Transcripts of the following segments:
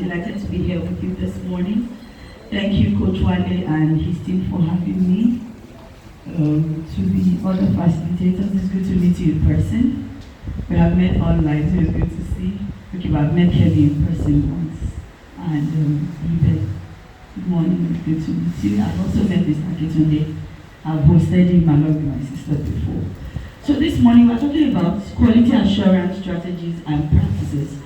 delighted to be here with you this morning. Thank you, Coach Wale and his team for having me. To the other facilitators, it's good to meet you in person. We have met online, so it's good to see. Okay, I've met Kelly in person once. And Yvette, good morning, it's good to meet you. I've also met Mr. Akitunde. I've hosted him along with my sister before. So this morning we're talking about quality assurance strategies and practices.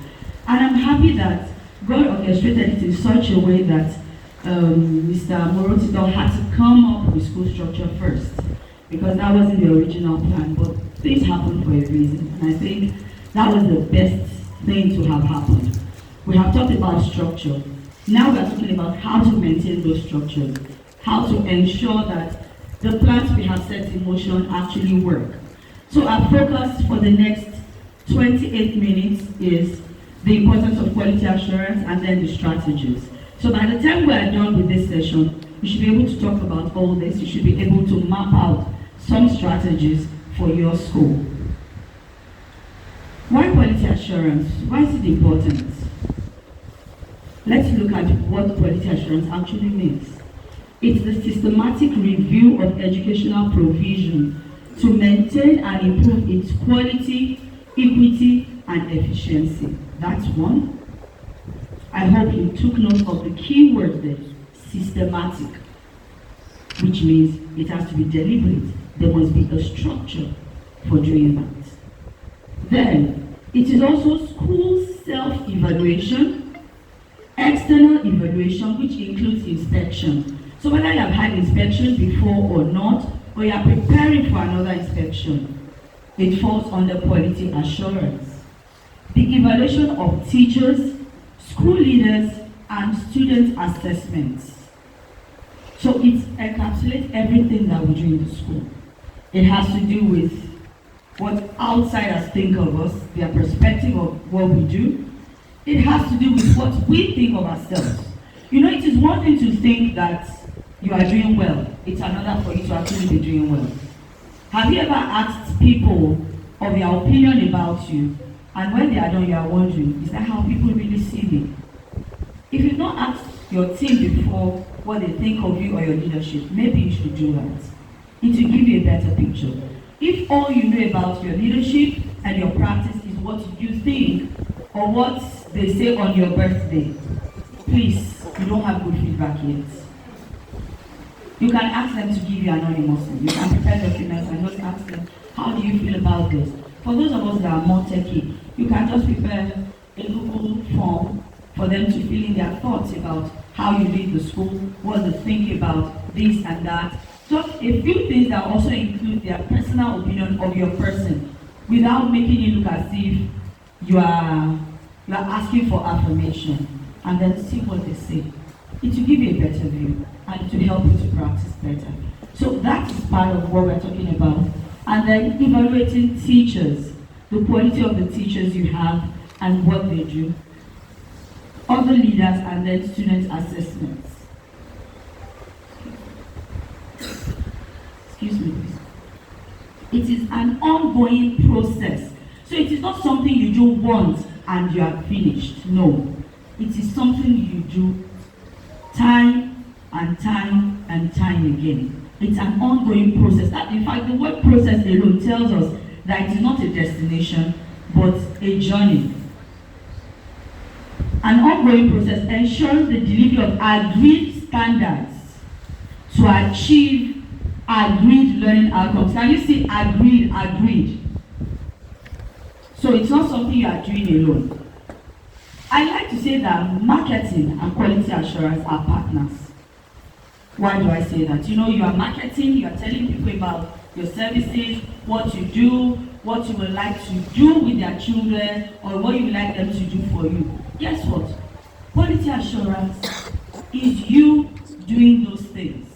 And I'm happy that God orchestrated it in such a way that Mr. Morotito had to come up with school structure first, because that wasn't the original plan, but things happened for a reason. And I think that was the best thing to have happened. We have talked about structure. Now we are talking about how to maintain those structures, how to ensure that the plans we have set in motion actually work. So our focus for the next 28 minutes is the importance of quality assurance and then the strategies. So by the time we are done with this session, you should be able to talk about all this. You should be able to map out some strategies for your school. Why quality assurance? Why is it important? Let's look at what quality assurance actually means. It's the systematic review of educational provision to maintain and improve its quality, equity, and efficiency. That's one. I hope you took note of the key word there, systematic, which means it has to be deliberate. There must be a structure for doing that. Then, it is also school self-evaluation, external evaluation, which includes inspection. So whether you have had inspection before or not, or you are preparing for another inspection, it falls under quality assurance. The evaluation of teachers, school leaders, and student assessments. So it encapsulates everything that we do in the school. It has to do with what outsiders think of us, their perspective of what we do. It has to do with what we think of ourselves. You know, it is one thing to think that you are doing well. It's another for you to actually be doing well. Have you ever asked people of their opinion about you? And when they are done, you are wondering, is that how people really see me? If you've not asked your team before what they think of you or your leadership, maybe you should do that. It will give you a better picture. If all you know about your leadership and your practice is what you think or what they say on your birthday, please, you don't have good feedback yet. You can ask them to give you anonymously. You can prepare documents and just ask them, how do you feel about this? For those of us that are more techy, you can just prepare a Google form for them to fill in their thoughts about how you lead the school, what they think about this and that. Just a few things that also include their personal opinion of your person without making it look as if you are asking for affirmation, and then see what they say. It will give you a better view and it will help you to practice better. So that is part of what we're talking about. And then evaluating teachers, the quality of the teachers you have and what they do. Other leaders and then student assessments. Excuse me, please. It is an ongoing process. So it is not something you do once and you are finished. No. It is something you do time and time and time again. It's an ongoing process. In fact, the word process alone tells us that it is not a destination, but a journey. An ongoing process ensures the delivery of agreed standards to achieve agreed learning outcomes. Can you see agreed? So it's not something you are doing alone. I like to say that marketing and quality assurance are partners. Why do I say that? You know, you are marketing, you are telling people about your services, what you do, what you would like to do with their children, or what you would like them to do for you. Guess what? Quality assurance is you doing those things.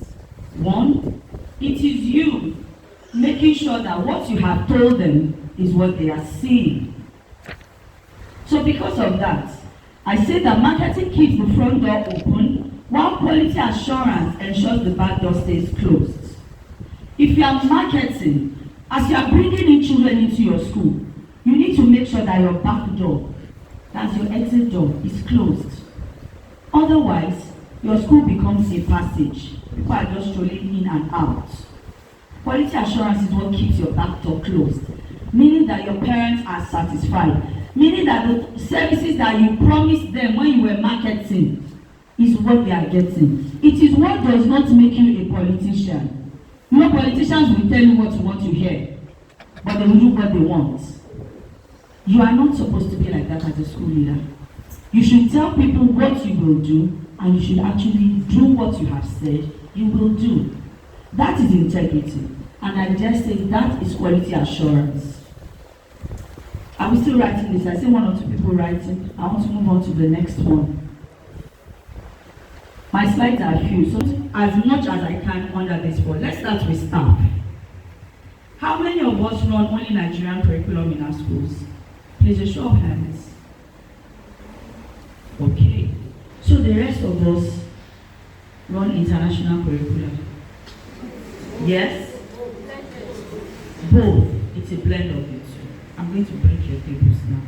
One, it is you making sure that what you have told them is what they are seeing. So because of that, I say that marketing keeps the front door open, while quality assurance ensures the back door stays closed. If you are marketing, as you are bringing in children into your school, you need to make sure that your back door, that's your exit door, is closed. Otherwise, your school becomes a passage. People are just strolling in and out. Quality assurance is what keeps your back door closed, meaning that your parents are satisfied, meaning that the services that you promised them when you were marketing is what they are getting. It is what does not make you a politician. You know, politicians will tell you what you want to hear, but they will do what they want. You are not supposed to be like that as a school leader. You should tell people what you will do, and you should actually do what you have said you will do. That is integrity, and I just say that is quality assurance. I'm still writing this. I see one or two people writing. I want to move on to the next one. My slides are few, so as much as I can under this one. Let's start with staff. How many of us run only Nigerian curriculum in our schools? Please, a show of hands. Okay. So the rest of us run international curriculum. Yes? Both. It's a blend of the two. I'm going to break your tables now.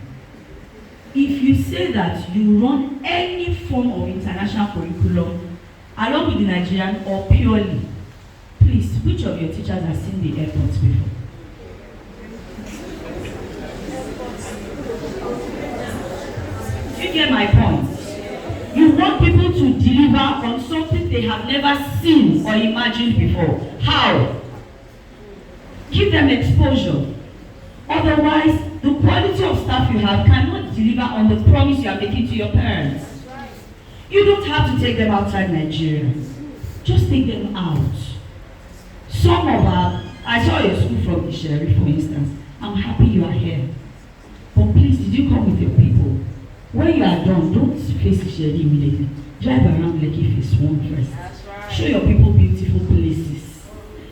If you say that you run any form of international curriculum along with the Nigerian or purely, please, which of your teachers has seen the airports before? You get my point? You want people to deliver on something they have never seen or imagined before. How? Give them exposure. Otherwise, the quality of staff you have cannot deliver on the promise you are making to your parents. You don't have to take them outside Nigeria. Just take them out. Some of I saw your school from Isheri, for instance. I'm happy you are here. But please, did you come with your people? When you are done, don't face Isheri immediately. Drive around Lekki Phase 1 first. Show your people beautiful places.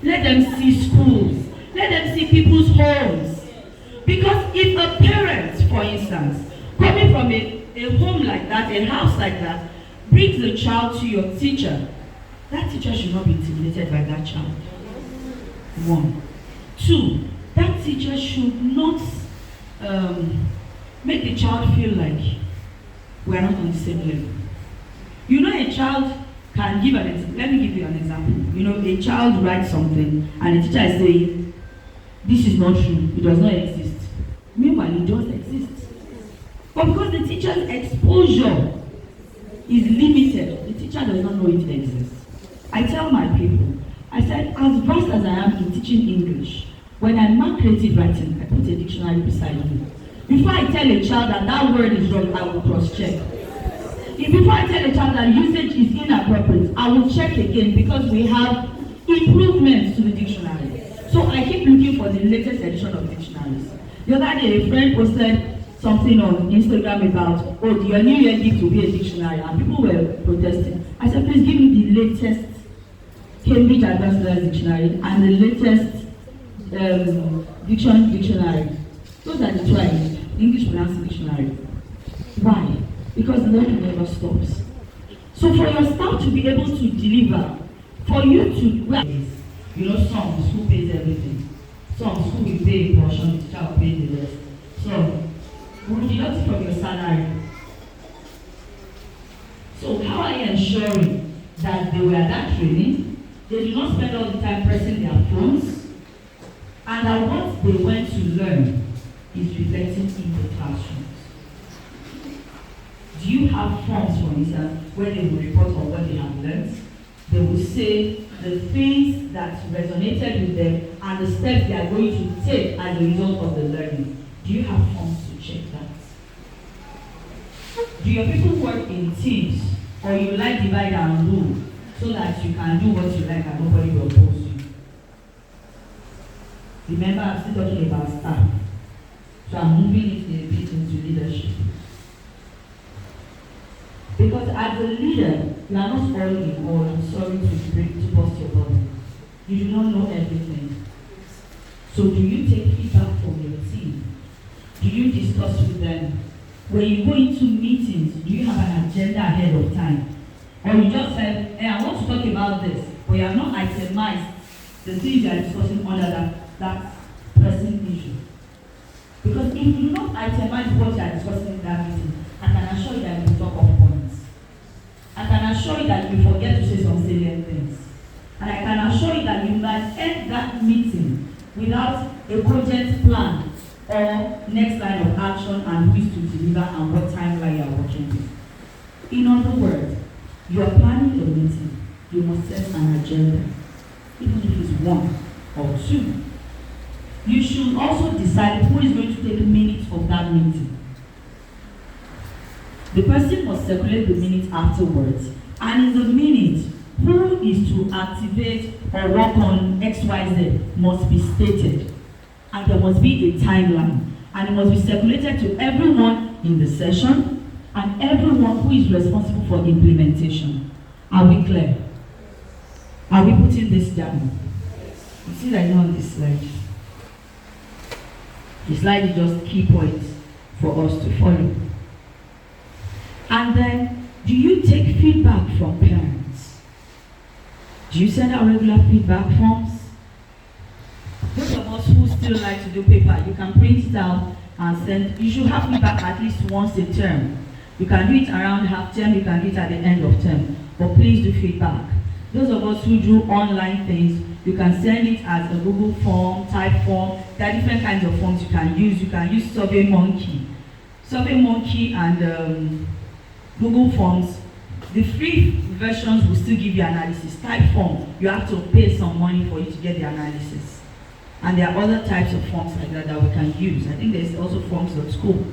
Let them see schools. Let them see people's homes. Because if a parent, for instance, coming from a home like that, a house like that, brings the child to your teacher, that teacher should not be intimidated by that child. 1. 2, that teacher should not make the child feel like we are not on the same level. You know, a child can give let me give you an example. You know, a child writes something and the teacher is saying, this is not true, it does not exist. Meanwhile, it does exist. But because the teacher's exposure is limited, the teacher does not know it exists. I tell my people, I said, as vast as I am in teaching English, when I mark creative writing, I put a dictionary beside me. Before I tell a child that that word is wrong, I will cross-check. Before I tell a child that usage is inappropriate, I will check again because we have improvements to the dictionary. So I keep looking for the latest edition of dictionaries. The other day, a friend posted something on Instagram about, oh, your new year gift will be a dictionary, and people were protesting. I said, please give me the latest Cambridge Advanced Learners Dictionary and the latest dictionary. Those are the two I need. English pronouncing dictionary. Why? Because learning never stops. So for your staff to be able to deliver, for you to, well, you know, some school pays everything. Some school will pay a portion, the teacher will pay the rest. So, we deduct it from your salary. So how are you ensuring that they were at that training, they do not spend all the time pressing their phones, and that what they went to learn is reflecting in the classrooms? Do you have forms, for instance, where they will report on what they have learned? They will say the things that resonated with them and the steps they are going to take as a result of the learning. Do you have forms to check that? Do your people work in teams, or you like divide and rule so that you can do what you like and nobody will oppose you? Remember, I'm still talking about staff. So I'm moving it a bit into leadership. Because as a leader, you are not all in all. I'm sorry to bust your bubble. You do not know everything. So do you take feedback from your team? Do you discuss with them? When you go into meetings, do you have an agenda ahead of time? Or you just said, hey, I want to talk about this, but you have not itemized the things you are discussing under that pressing issue. Because if you do not itemize what you are discussing in that meeting, I can assure you that you will talk off points. assure you that you forget to say some salient things. And I can assure you that you might end that meeting without a cogent plan or next line of action and who is to deliver and what timeline you are working with. In other words, you are planning a meeting, you must set an agenda, even if it's 1 or 2. You should also decide who is going to take minutes of that meeting. The person must circulate the minutes afterwards, and in the minute, who is to activate or work on XYZ must be stated, and there must be a timeline, and it must be circulated to everyone in the session and everyone who is responsible for implementation. Are we clear? Are we putting this down? You see that on this slide. The slide is just key points for us to follow. And then, do you take feedback from parents? Do you send out regular feedback forms? Those of us who still like to do paper, you can print it out and send. You should have feedback at least once a term. You can do it around half term, you can do it at the end of term. But please do feedback. Those of us who do online things, you can send it as a Google form, type form. There are different kinds of forms you can use. You can use SurveyMonkey. SurveyMonkey and Google Forms. The free versions will still give you analysis. Type form, you have to pay some money for you to get the analysis. And there are other types of forms like that we can use. I think there's also forms.school.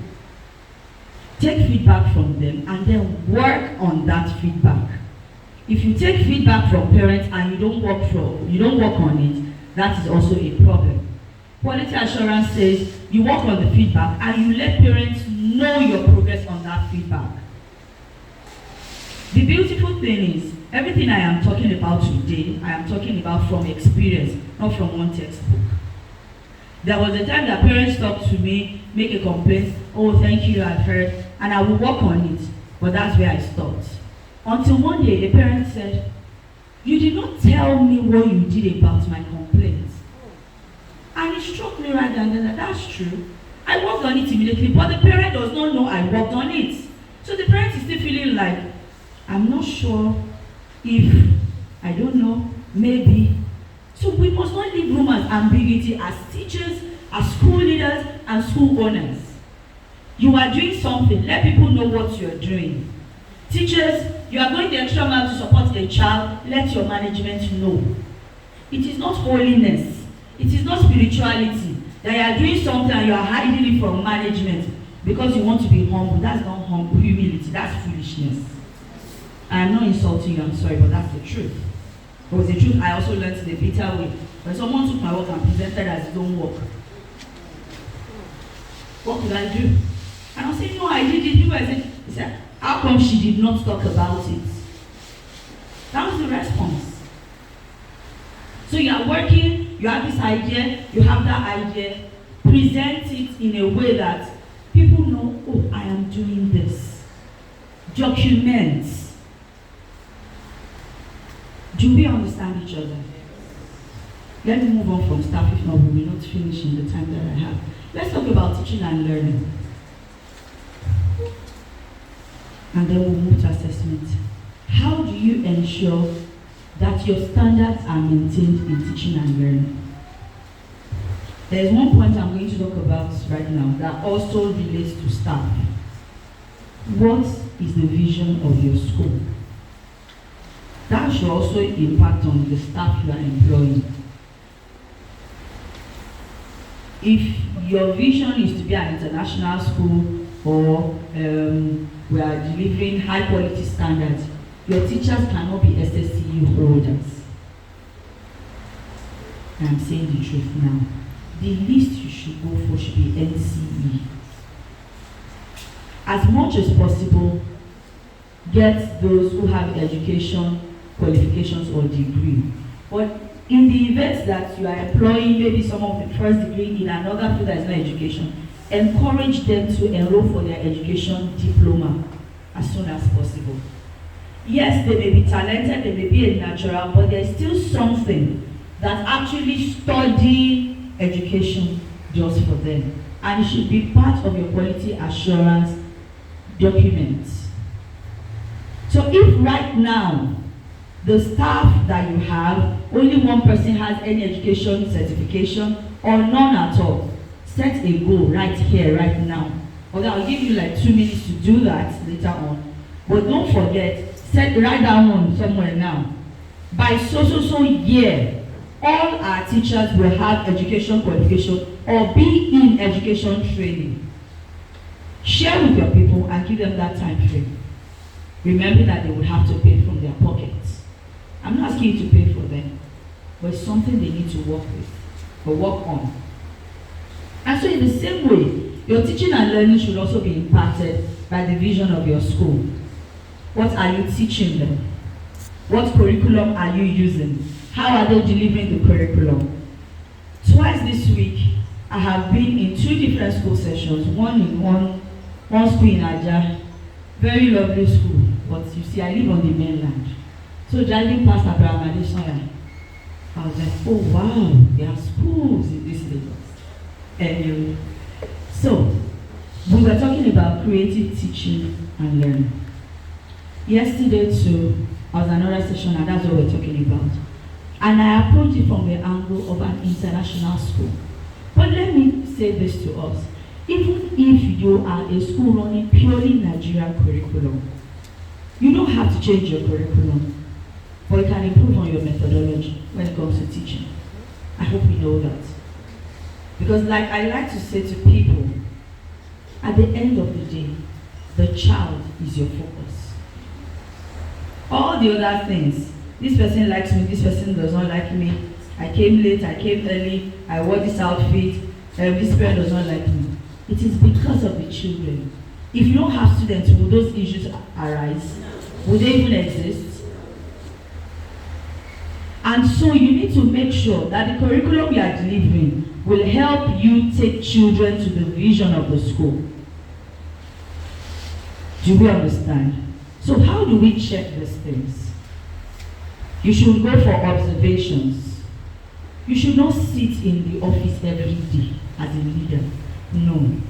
Take feedback from them and then work on that feedback. If you take feedback from parents and you don't work on it, that is also a problem. Quality assurance says you work on the feedback and you let parents know your progress on that feedback. The beautiful thing is, everything I am talking about today, I am talking about from experience, not from one textbook. There was a time that parents talked to me, make a complaint, oh thank you, I've heard, and I will work on it, but that's where I stopped. Until one day, a parent said, you did not tell me what you did about my complaint. And it struck me right then that that's true. I worked on it immediately, but the parent does not know I worked on it. So the parent is still feeling like, I'm not sure if, I don't know, maybe. So we must not leave room as ambiguity as teachers, as school leaders, and school owners. You are doing something, let people know what you are doing. Teachers, you are going the extra mile to support a child, let your management know. It is not holiness, it is not spirituality, that you are doing something and you are hiding it from management because you want to be humble. That's not humble, humility, that's foolishness. I am not insulting you, I'm sorry, but that's the truth. It was the truth I also learned in a bitter way. When someone took my work and presented as his own work, what could I do? And I was saying, no, I did it. People said, how come she did not talk about it? That was the response. So you are working, you have this idea, you have that idea, present it in a way that people know, oh, I am doing this. Document. Do we understand each other? Let me move on from staff, if not, we will not finish in the time that I have. Let's talk about teaching and learning. And then we'll move to assessment. How do you ensure that your standards are maintained in teaching and learning? There is one point I'm going to talk about right now that also relates to staff. What is the vision of your school? That should also impact on the staff you are employing. If your vision is to be an international school or we are delivering high quality standards, your teachers cannot be SSCU holders. I'm saying the truth now. The least you should go for should be NCE. As much as possible, get those who have education, qualifications or degree. But in the event that you are employing maybe someone with first degree in another field that is not education, encourage them to enroll for their education diploma as soon as possible. Yes, they may be talented, they may be a natural, but there's still something that actually studying education does for them. And it should be part of your quality assurance documents. So So if right now, the staff that you have, only one person has any education certification or none at all, set a goal right here, right now. Okay, I'll give you like 2 minutes to do that later on. But don't forget, write that one somewhere now. By so year, all our teachers will have education qualification or be in education training. Share with your people and give them that time frame. Remember that they will have to pay from their pockets. I'm not asking you to pay for them, but it's something they need to work with or work on. And so in the same way, your teaching and learning should also be impacted by the vision of your school. What are you teaching them? What curriculum are you using? How are they delivering the curriculum? Twice this week, I have been in 2 different school sessions, one in one school in Aja, very lovely school, but you see, I live on the mainland. So driving past Abraham Adesanya, I was like, oh wow, there are schools in this Lagos. Anyway, so we were talking about creative teaching and learning. Yesterday too, I was another session, and that's what we're talking about. And I approached it from the angle of an international school. But let me say this to us. Even if you are a school running purely Nigerian curriculum, you don't have to change your curriculum, but you can improve on your methodology when it comes to teaching. I hope you know that. Because like I like to say to people, at the end of the day, the child is your focus. All the other things, this person likes me, this person does not like me, I came late, I came early, I wore this outfit, this parent does not like me. It is because of the children. If you don't have students, will those issues arise? Will they even exist? And so you need to make sure that the curriculum you are delivering will help you take children to the vision of the school. Do we understand? So how do we check these things? You should go for observations. You should not sit in the office every day as a leader. No.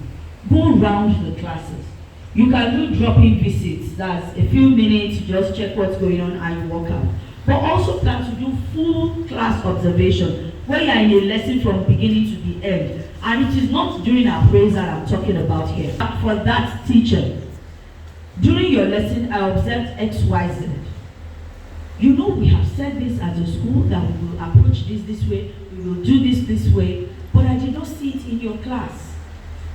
Go around the classes. You can do drop-in visits. That's a few minutes, you just check what's going on and you walk out. But also plan to do full class observation where you are in a lesson from beginning to the end. And it is not during appraisal I'm talking about here. For that teacher, during your lesson, I observed XYZ. You know, we have said this as a school that we will approach this way, we will do this way, but I did not see it in your class.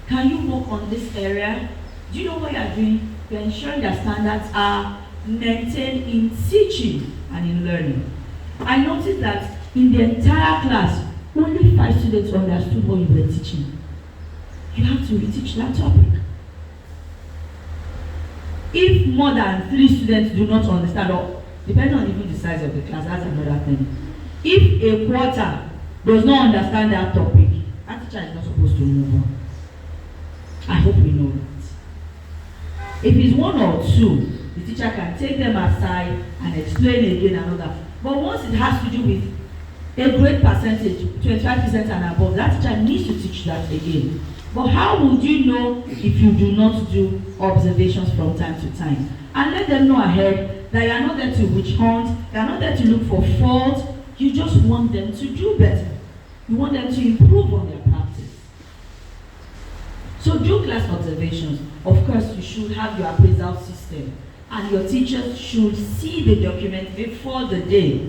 Can you work on this area? Do you know what you are doing? You are ensuring that standards are maintained in teaching and in learning. I noticed that in the entire class, only 5 students understood what you were teaching. You have to reteach that topic. If more than 3 students do not understand, or depending on even the size of the class, that's another thing. If a quarter does not understand that topic, that teacher is not supposed to move on. I hope we know that. If it's 1 or 2, the teacher can take them aside and explain again and all that. But once it has to do with a great percentage, 25% and above, that teacher needs to teach that again. But how would you know if you do not do observations from time to time? And let them know ahead that you are not there to witch hunt, you are not there to look for fault, you just want them to do better. You want them to improve on their practice. So do class observations. Of course, you should have your appraisal system. And your teachers should see the document before the day,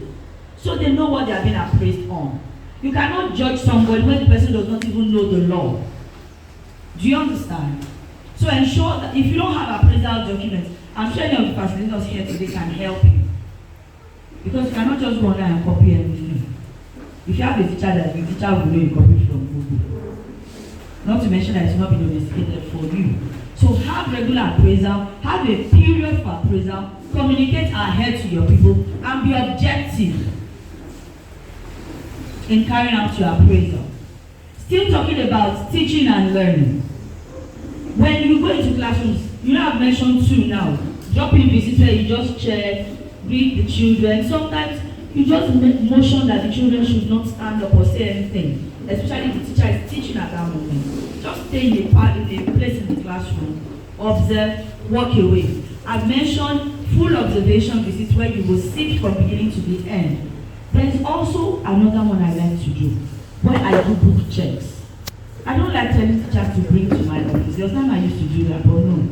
so they know what they are being appraised on. You cannot judge somebody when the person does not even know the law. Do you understand? So ensure that if you don't have appraisal documents, I'm sure any of the facilitators here today can help you. Because you cannot just go online and copy everything. If you have a teacher that the teacher will know you copy from Google. Not to mention that it's not been investigated for you. So have regular appraisal, have a period for appraisal, communicate ahead to your people, and be objective in carrying out your appraisal. Still talking about teaching and learning. When you go into classrooms, you know I've mentioned 2 now. Drop-in visits where you just check, read the children. Sometimes you just make motion that the children should not stand up or say anything, especially if the teacher is teaching at that moment. Just stay in a place in the classroom, observe, walk away. I've mentioned full observation visits where you will sit from beginning to the end. There is also another one I like to do, where I do book checks. I don't like telling teachers to bring to my office. There was time I used to do that, but no.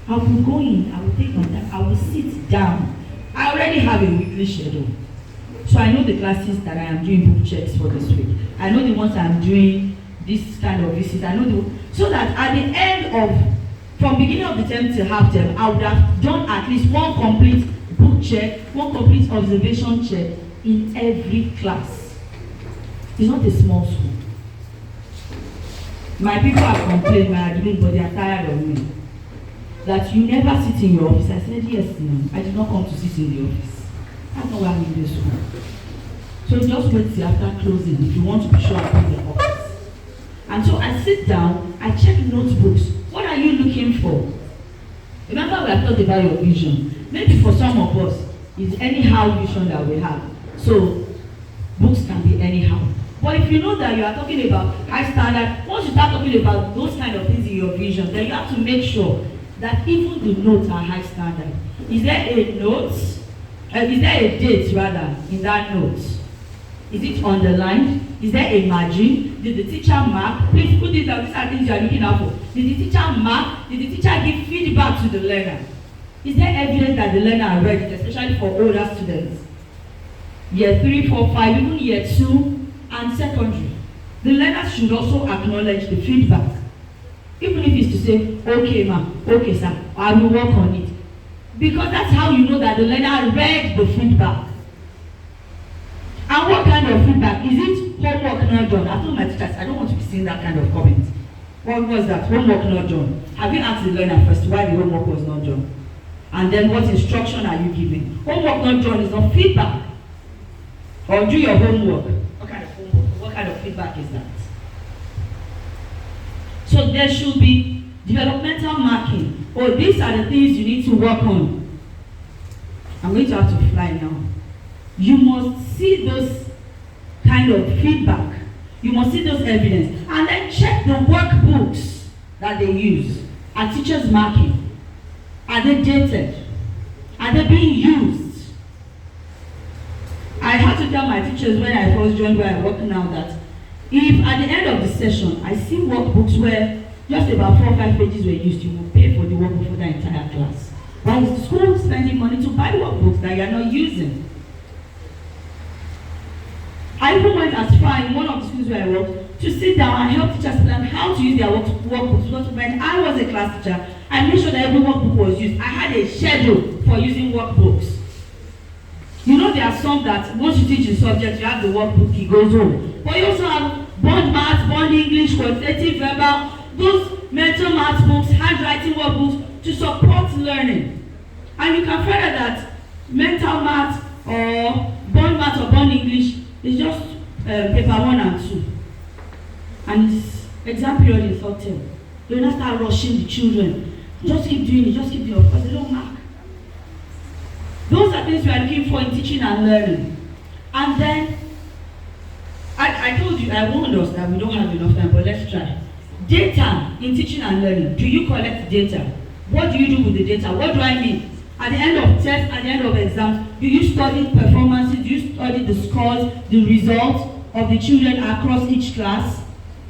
I will go in, I will take my time, I will sit down. I already have a weekly schedule. So I know the classes that I am doing book checks for this week. I know the ones I'm doing this kind of visit. I know so that at the end of, from beginning of the term to half term, I would have done at least one complete book check, one complete observation check in every class. It's not a small school. My people have complained, my admin, but they are tired of me. That you never sit in your office. I said, yes, no, I did not come to sit in the office. That's not why I'm in this school. So just wait till after closing if you want to be sure I'm in the office. And so I sit down, I check notebooks. What are you looking for? Remember we have talked about your vision. Maybe for some of us, it's anyhow vision that we have. So books can be anyhow. But if you know that you are talking about high standard, once you start talking about those kind of things in your vision, then you have to make sure that even the notes are high standard. Is there a note? Is there a date rather in that note? Is it underlined? Is there a margin? Did the teacher mark? Please put this down. These are things you are looking out for. Did the teacher mark? Did the teacher give feedback to the learner? Is there evidence that the learner read it, especially for older students? Year 3, 4, 5, even year 2 and secondary. The learner should also acknowledge the feedback. Even if it's to say, okay ma'am, okay sir, I will work on it. Because that's how you know that the learner read the feedback. And what kind of feedback? Is it homework not done? I told my teachers, I don't want to be seeing that kind of comment. What was that? Homework not done. Have you asked the learner first why the homework was not done? And then what instruction are you giving? Homework not done is not feedback. Or do your homework. What kind of homework? What kind of feedback is that? So there should be developmental marking. Oh, these are the things you need to work on. I'm going to have to fly now. You must see those kind of feedback. You must see those evidence. And then check the workbooks that they use. Are teachers marking? Are they dated? Are they being used? I had to tell my teachers when I first joined where I work now that if at the end of the session I see workbooks where just about 4 or 5 pages were used, you will pay for the workbook for the entire class. Why is the school spending money to buy workbooks that you are not using? I even went as far in one of the schools where I worked to sit down and help teachers plan how to use their workbooks. Because when I was a class teacher, I made sure that every workbook was used. I had a schedule for using workbooks. You know there are some that once you teach a subject, you have the workbook, it goes home. But you also have bond maths, bond English, quantitative, verbal, those mental maths books, handwriting workbooks to support learning. And you can find that mental maths or bond maths or bond English is just paper 1 and 2. And it's exam period in third term. You will not start rushing the children. Just keep doing it, just keep doing it, because they don't mark. Those are things we are looking for in teaching and learning. And then, I told you, I warned us that we don't have enough time, but let's try. Data in teaching and learning. Do you collect data? What do you do with the data? What do I mean? At the end of tests, at the end of exams, do you study performances? Do you study the scores, the results of the children across each class?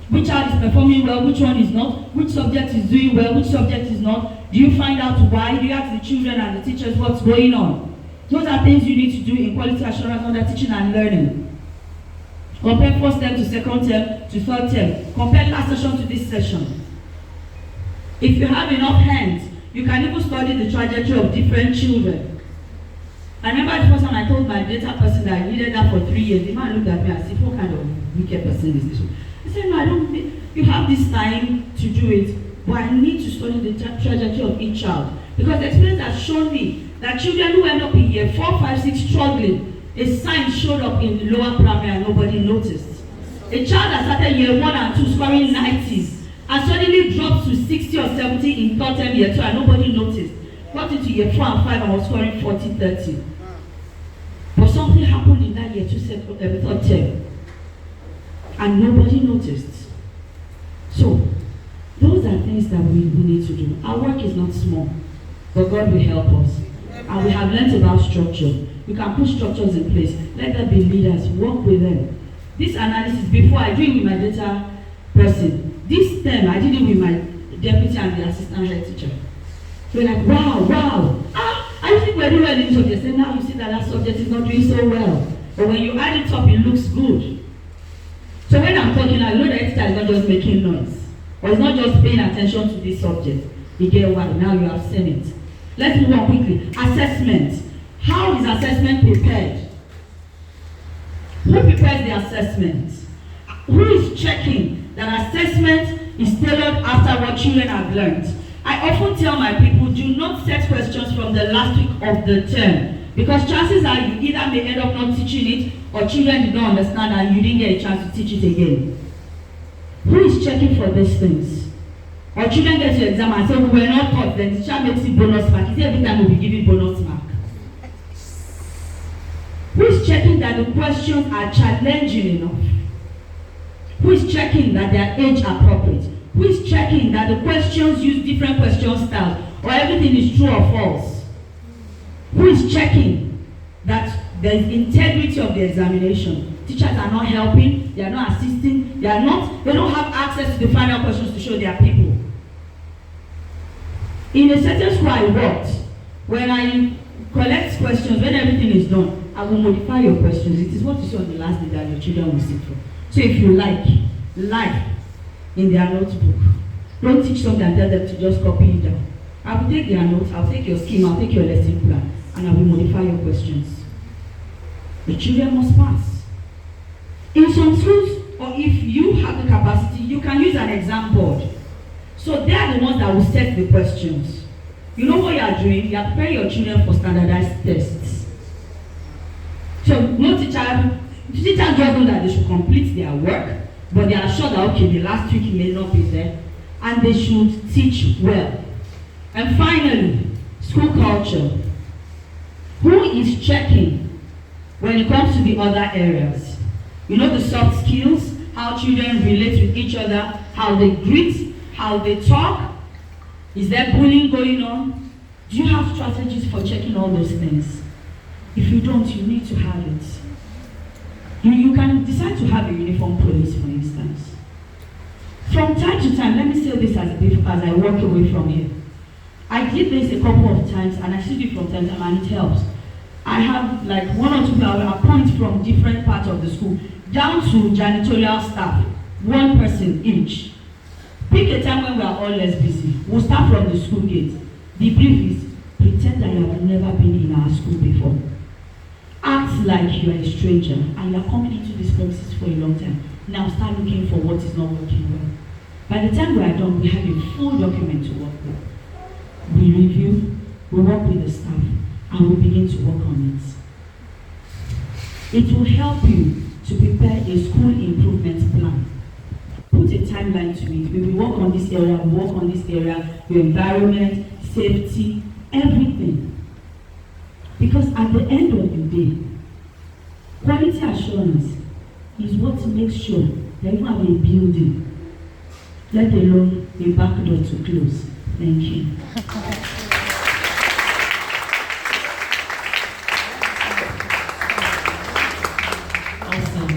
Which child is performing well, which one is not? Which subject is doing well, which subject is not? Do you find out why? Do you ask the children and the teachers what's going on? Those are things you need to do in quality assurance under teaching and learning. Compare first term to second term to third term. Compare last session to this session. If you have enough hands, you can even study the trajectory of different children. I remember the first time I told my data person that I needed that for 3 years. The man looked at me and said, what kind of wicked person is this? I said, no, I don't need, you have this time to do it, but I need to study the trajectory of each child. Because the experience has shown me that children who end up in year 4, 5, 6 struggling, a sign showed up in lower primary and nobody noticed. A child that started year 1 and 2 scoring 90s and suddenly drops to 60 or 70 in third term year 2 and nobody noticed. Got into year 4 and 5 and was scoring 40, 30. But something happened in that year 2 third term and nobody noticed. So, those are things that we need to do. Our work is not small, but God will help us. and we have learnt about structure. We can put structures in place. Let there be leaders, work with them. This analysis, before I do it with my data person, this term I did it with my deputy and the assistant head teacher. We're like, wow. I think we're doing well in subject. And now you see that subject is not doing so well. But when you add it up, it looks good. So when I'm talking, I know the teacher is not just making noise. Or it's not just paying attention to this subject. You get why? Now you have seen it. Let's move on quickly. Assessment. How is assessment prepared? Who prepares the assessment? Who is checking that assessment is tailored after what children have learned? I often tell my people, do not set questions from the last week of the term, because chances are you either may end up not teaching it, or children did not understand and you didn't get a chance to teach it again. Who is checking for these things? Or children get to exam and say, we were not taught, then the teacher makes it bonus mark. He said every time we'll be giving bonus mark. Who is checking that the questions are challenging enough? Who is checking that they are age appropriate? Who is checking that the questions use different question styles, or everything is true or false? Who is checking that there is integrity of the examination? Teachers are not helping, they are not assisting, they don't have access to the final questions to show their people. In a certain school I worked, when I collect questions, when everything is done, I will modify your questions. It is what you see on the last day that your children will sit for. So if you like in their notebook, don't teach them and tell them to just copy it down. I will take their notes, I'll take your scheme, I'll take your lesson plan, and I will modify your questions. The children must pass. In some schools, or if you have the capacity, you can use an exam board. So they are the ones that will set the questions. You know what you are doing? You are preparing your children for standardized tests. So no teacher just know that they should complete their work, but they are sure that, okay, the last week may not be there, and they should teach well. And finally, school culture. Who is checking when it comes to the other areas? You know, the soft skills, how children relate with each other, how they greet, how they talk. Is there bullying going on? Do you have strategies for checking all those things? If you don't, you need to have it. You can decide to have a uniform police, for instance. From time to time, let me say this as I walk away from here. I did this a couple of times, and I still do it from time to time, and it helps. I have like one or two people I will appoint from different parts of the school, down to janitorial staff, one person each. Pick a time when we are all less busy. We'll start from the school gate. The brief is, pretend that you have never been in our school before. Act like you are a stranger and you are coming into this premises for a long time. Now start looking for what is not working well. By the time we are done, we have a full document to work with. We review, we work with the staff, and we begin to work on it. It will help you to prepare a school improvement plan. Put a timeline to it. We will work on this area, your environment, safety, everything. Because at the end of the day, quality assurance is what makes sure that you have a building, let alone a back door to close. Thank you. Awesome.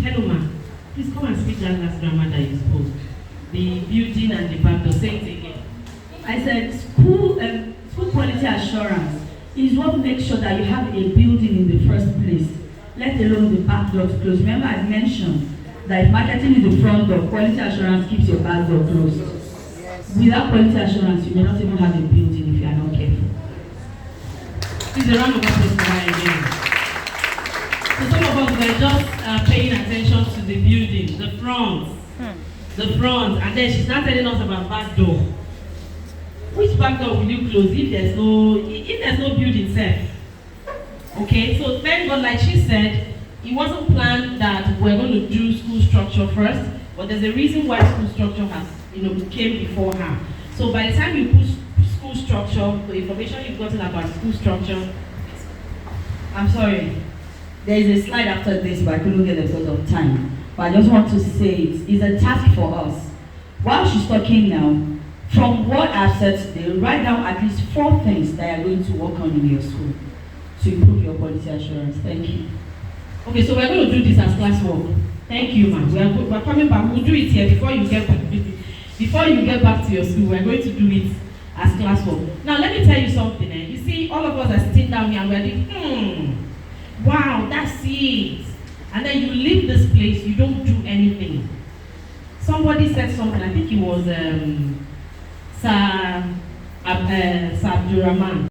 Hello, ma. Please come and speak that last grammar that you spoke. The building and the back door. Say it again. I said school quality assurance is what makes sure that you have a building in the first place, let alone the back door to close. Remember I mentioned that if marketing is the front door, quality assurance keeps your back door closed. Without quality assurance, you may not even have a building if you are not careful. Please, a round of applause for her again. So some of us were just paying attention to the building, the front, and then she's not telling us about back door. Which back door will you close if there's no building set? Okay, so thank God, like she said, it wasn't planned that we're going to do school structure first, but there's a reason why school structure has, came before her. So by the time you put school structure, the information you've gotten about school structure, I'm sorry, there is a slide after this, but I couldn't get it because of time. But I just want to say it's a task for us. While she's talking now, From what I've said today, write down at least 4 things that you're going to work on in your school to improve your quality assurance. Thank you. Okay, so we're going to do this as classwork. Thank you, ma'am. We're coming back. We'll do it here before you get back. Before you get back to your school, we're going to do it as classwork. Now, let me tell you something. You see, all of us are sitting down here and we're thinking, wow, that's it. And then you leave this place, you don't do anything. Somebody said something, I think it was Sir Abdurrahman.